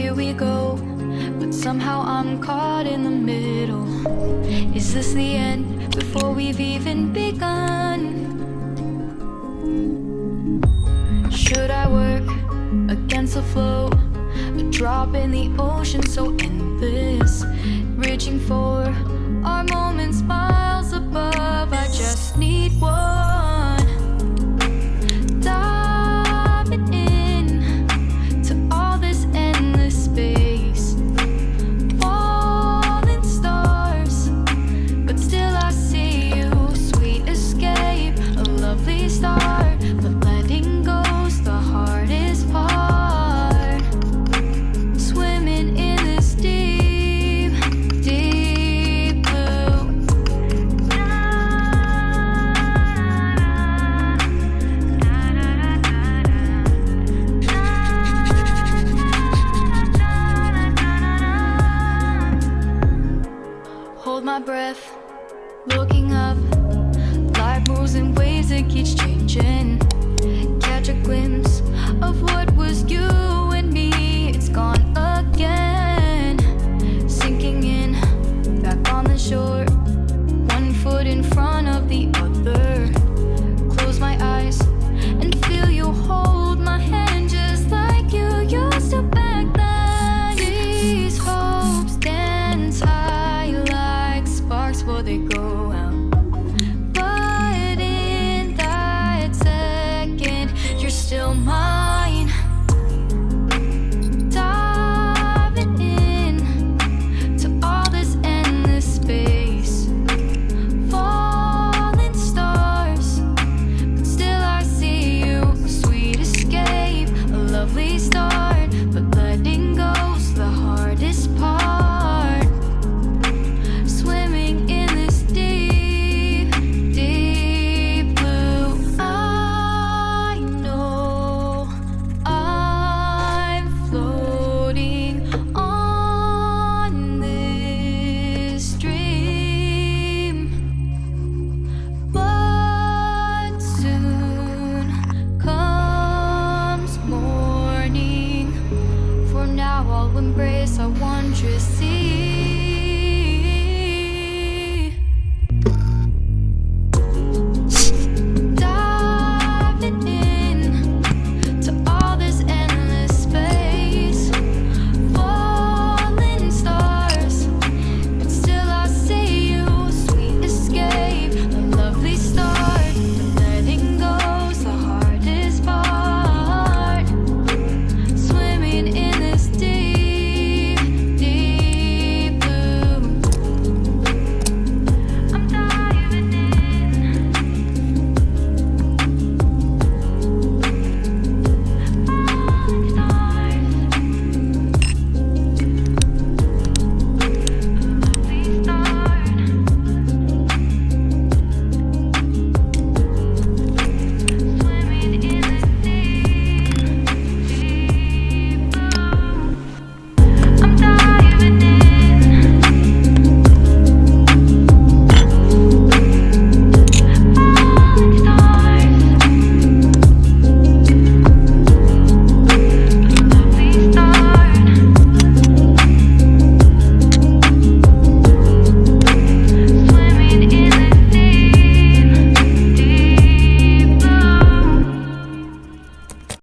here we go, but somehow I'm caught in the middle. Is this the end before we've even begun? Should I work against the flow? A drop in the ocean so endless, reaching for our moments miles above. I just need one, diving in to all this endless space, falling stars, but still I see you. Sweet escape, a lovely start, but letting go's the hardest part. Swimming in this deep, deep blue. Hold my breath, looking up. Life moves in waves that keeps changing. Catch a glimpse of what was you and me. It's gone again, sinking in, back on the shore, one foot in front of the other. Close my eyes and feel you hold my hand just like you used to back then. These hopes dance high like sparks before they go out. But in that second, you're still mine. Diving in to all this endless space, falling stars, but still I see you. A sweet escape, a lovely start, but letting go's the hardest part. Swimming in this deep, deep blue. I know I'm floating on this dream, but soon comes morning. For now I'll embrace our wondrous sea.